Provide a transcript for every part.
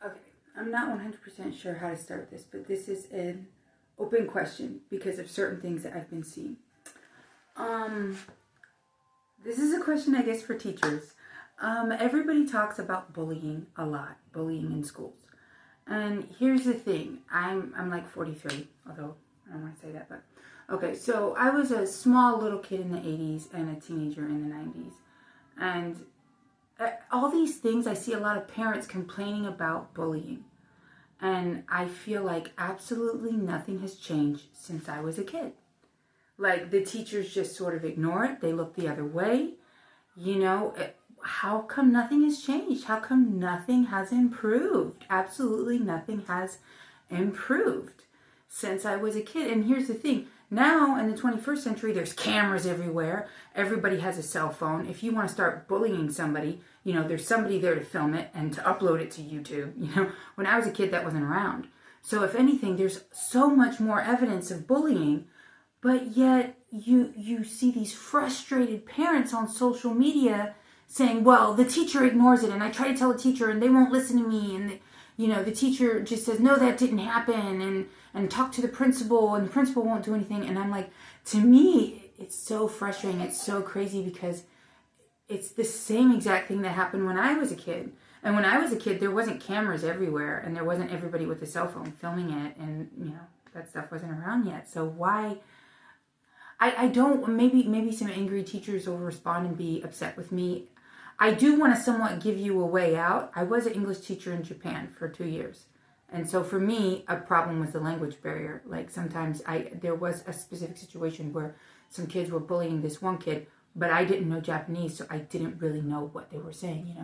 Okay, I'm not 100% sure how to start this, but this is an open question because of certain things that I've been seeing. This is a question, I guess, for teachers. Everybody talks about bullying a lot, bullying in schools. And here's the thing, I'm like 43, although I don't want to say that, but okay, so I was a small little kid in the 80s and a teenager in the 90s. And all these things, I see a lot of parents complaining about bullying. And I feel like absolutely nothing has changed since I was a kid. Like, the teachers just sort of ignore it. They look the other way. How come nothing has changed? How come nothing has improved? Absolutely nothing has improved since I was a kid. And here's the thing. Now, in the 21st century, there's cameras everywhere. Everybody has a cell phone. If you want to start bullying somebody, there's somebody there to film it and to upload it to YouTube. When I was a kid, that wasn't around. So if anything, there's so much more evidence of bullying, but yet you see these frustrated parents on social media saying, well, the teacher ignores it, and I try to tell the teacher, and they won't listen to me, and the teacher just says, no, that didn't happen, and talk to the principal, and the principal won't do anything. And I'm like, to me, it's so frustrating. It's so crazy because it's the same exact thing that happened when I was a kid. And when I was a kid, there wasn't cameras everywhere, and there wasn't everybody with a cell phone filming it, and, that stuff wasn't around yet. So why... I don't, maybe some angry teachers will respond and be upset with me. I do want to somewhat give you a way out. I was an English teacher in Japan for 2 years. And so for me, a problem was the language barrier. Like, sometimes there was a specific situation where some kids were bullying this one kid, but I didn't know Japanese, so I didn't really know what they were saying,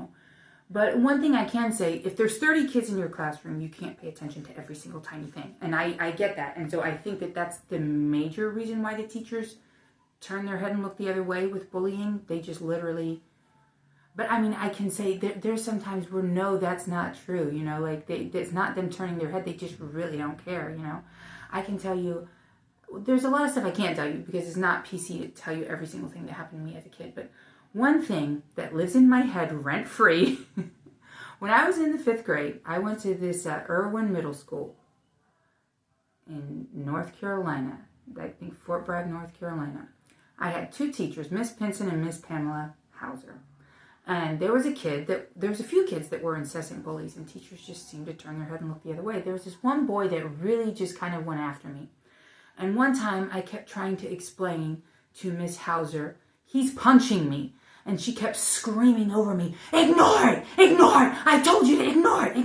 But one thing I can say, if there's 30 kids in your classroom, you can't pay attention to every single tiny thing. And I get that. And so I think that that's the major reason why the teachers turn their head and look the other way with bullying. They just literally... But I can say there's some times where no, that's not true. It's not them turning their head. They just really don't care, I can tell you, there's a lot of stuff I can't tell you because it's not PC to tell you every single thing that happened to me as a kid. But one thing that lives in my head rent-free, when I was in the 5th grade, I went to this Irwin Middle School in North Carolina, I think Fort Bragg, North Carolina. I had 2 teachers, Miss Pinson and Miss Pamela Hauser. And there was a few kids that were incessant bullies, and teachers just seemed to turn their head and look the other way. There was this one boy that really just kind of went after me. And one time I kept trying to explain to Miss Hauser, he's punching me. And she kept screaming over me, ignore it, I told you to ignore it.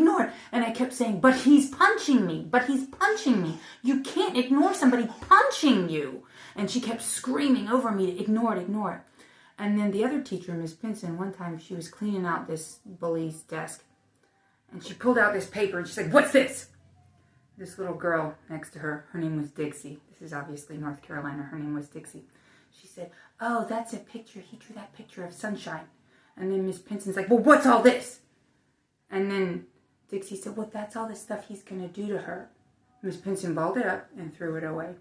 And I kept saying, but he's punching me. You can't ignore somebody punching you. And she kept screaming over me to ignore it. And then the other teacher, Miss Pinson, one time she was cleaning out this bully's desk. And she pulled out this paper and she said, what's this? This little girl next to her name was Dixie. This is obviously North Carolina. Her name was Dixie. She said, oh, that's a picture. He drew that picture of sunshine. And then Miss Pinson's like, well, what's all this? And then Dixie said, well, that's all the stuff he's going to do to her. Miss Pinson balled it up and threw it away.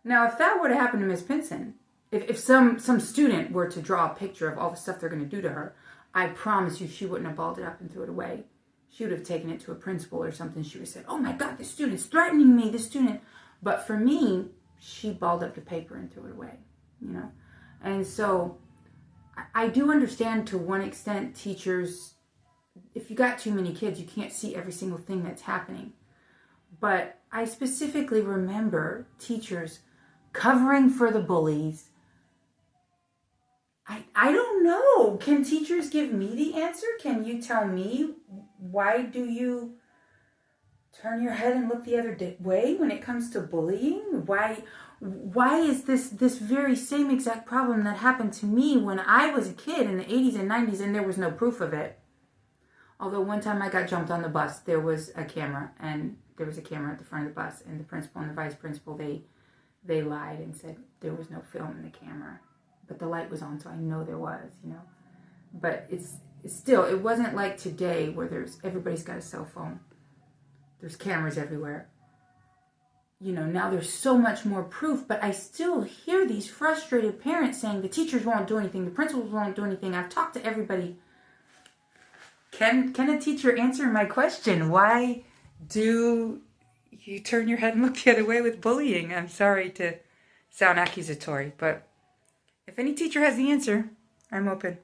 Now, if that were to happen to Miss Pinson, if some student were to draw a picture of all the stuff they're going to do to her, I promise you she wouldn't have balled it up and threw it away. She would have taken it to a principal or something. She would have said, oh my God, this student's threatening me, this student. But for me, she balled up the paper and threw it away, And so I do understand to one extent teachers, if you got too many kids, you can't see every single thing that's happening. But I specifically remember teachers covering for the bullies. I don't know. Can teachers give me the answer? Can you tell me why do you turn your head and look the other way when it comes to bullying? Why is this very same exact problem that happened to me when I was a kid in the 80s and 90s and there was no proof of it? Although one time I got jumped on the bus, there was a camera at the front of the bus, and the principal and the vice principal, they lied and said there was no film in the camera. But the light was on, so I know there was, But it's still, it wasn't like today where everybody's got a cell phone. There's cameras everywhere. Now there's so much more proof, but I still hear these frustrated parents saying the teachers won't do anything, the principals won't do anything. I've talked to everybody. Can a teacher answer my question? Why do you turn your head and look the other way with bullying? I'm sorry to sound accusatory, but if any teacher has the answer, I'm open.